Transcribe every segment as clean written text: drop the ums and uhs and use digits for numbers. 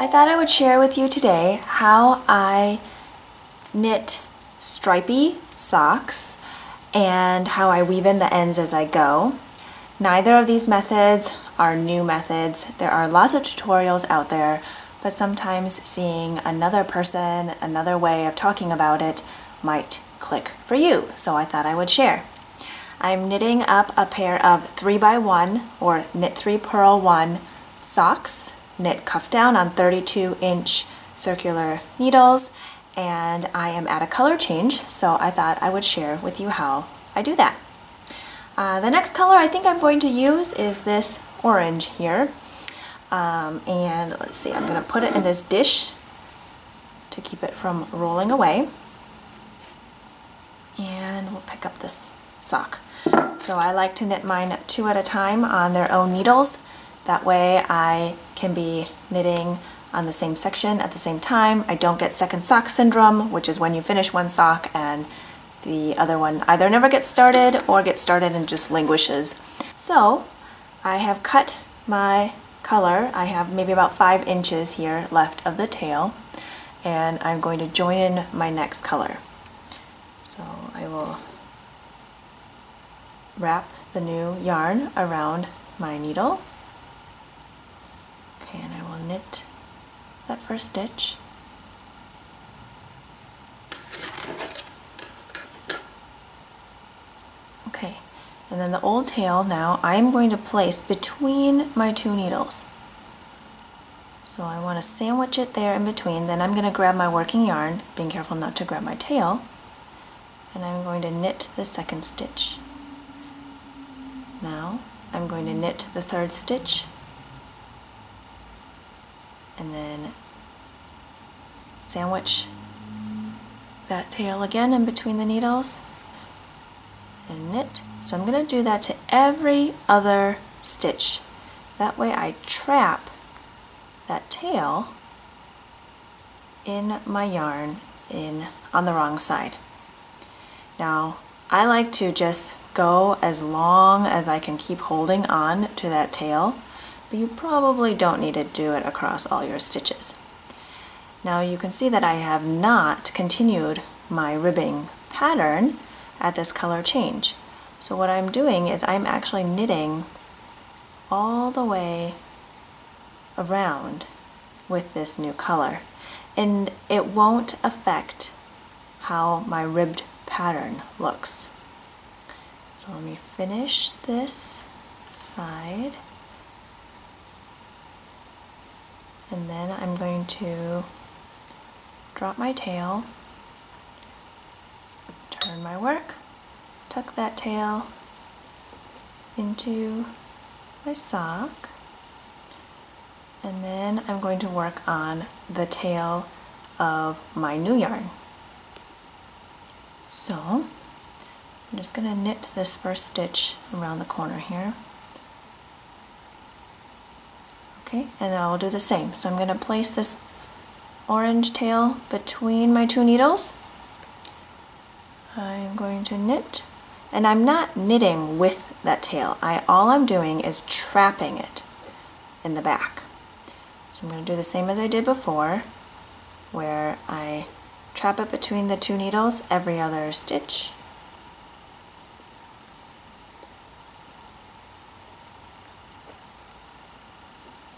thought I would share with you today how I knit stripy socks and how I weave in the ends as I go. Neither of these methods are new methods. There are lots of tutorials out there, but sometimes seeing another person, another way of talking about it might click for you, so I thought I would share. I'm knitting up a pair of 3x1 or knit 3 purl 1 socks, knit cuff down on 32-inch circular needles, and I am at a color change, so I thought I would share with you how I do that. The next color I think I'm going to use is this orange here, and let's see, I'm going to put it in this dish to keep it from rolling away, and we'll pick up this sock. So I like to knit mine 2 at a time on their own needles. That way I can be knitting on the same section at the same time. I don't get second sock syndrome, which is when you finish one sock and the other one either never gets started or gets started and just languishes. So I have cut my color. I have maybe about 5 inches here left of the tail, and I'm going to join in my next color. So I will wrap the new yarn around my needle. Okay, and I will knit that first stitch. Okay, and then the old tail now I'm going to place between my 2 needles. So I want to sandwich it there in between, then I'm going to grab my working yarn, being careful not to grab my tail, and I'm going to knit the second stitch. Now I'm going to knit the 3rd stitch and then sandwich that tail again in between the needles and knit. So I'm going to do that to every other stitch. That way I trap that tail in my yarn on the wrong side. Now I like to just go as long as I can keep holding on to that tail, but you probably don't need to do it across all your stitches. Now you can see that I have not continued my ribbing pattern at this color change. So what I'm doing is I'm actually knitting all the way around with this new color, and it won't affect how my ribbed pattern looks. So let me finish this side, and then I'm going to drop my tail, turn my work, tuck that tail into my sock, and then I'm going to work on the tail of my new yarn. So I'm just going to knit this first stitch around the corner here. Okay, and then I will do the same. So I'm going to place this orange tail between my 2 needles. I'm going to knit, and I'm not knitting with that tail. All I'm doing is trapping it in the back. So I'm going to do the same as I did before, where I trap it between the 2 needles every other stitch.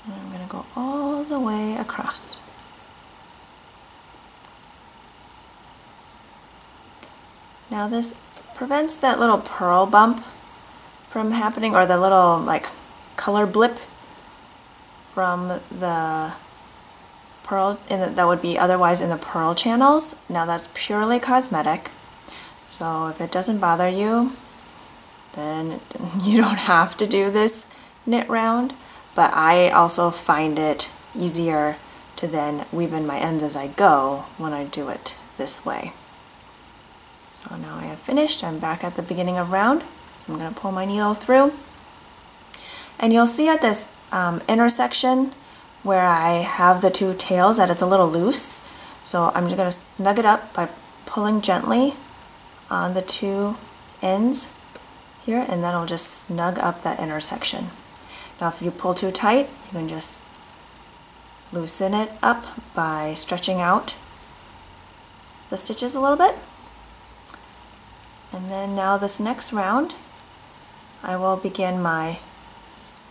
And I'm going to go all the way across. Now this prevents that little purl bump from happening, or the little like color blip from the purl that would be otherwise in the purl channels. Now that's purely cosmetic, so if it doesn't bother you, then you don't have to do this knit round. But I also find it easier to then weave in my ends as I go when I do it this way. So now I have finished. I'm back at the beginning of round. I'm going to pull my needle through, and you'll see at this intersection where I have the 2 tails that it's a little loose. So I'm just going to snug it up by pulling gently on the 2 ends here, and then I'll just snug up that intersection. Now if you pull too tight, you can just loosen it up by stretching out the stitches a little bit. And then now this next round, I will begin my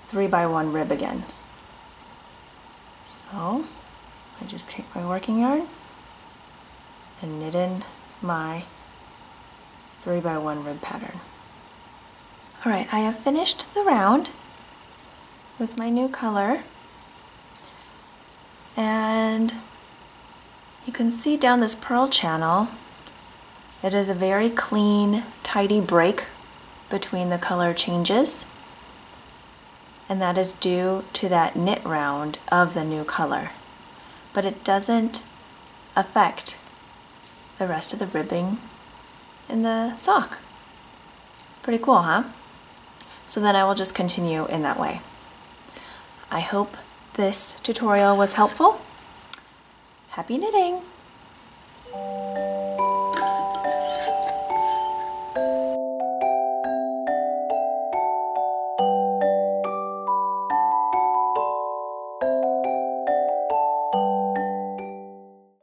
3x1 rib again. So I just take my working yarn and knit in my 3x1 rib pattern. Alright, I have finished the round with my new color, and you can see down this purl channel it is a very clean, tidy break between the color changes, and that is due to that knit round of the new color. But it doesn't affect the rest of the ribbing in the sock. Pretty cool, huh? So then I will just continue in that way. I hope this tutorial was helpful. Happy knitting!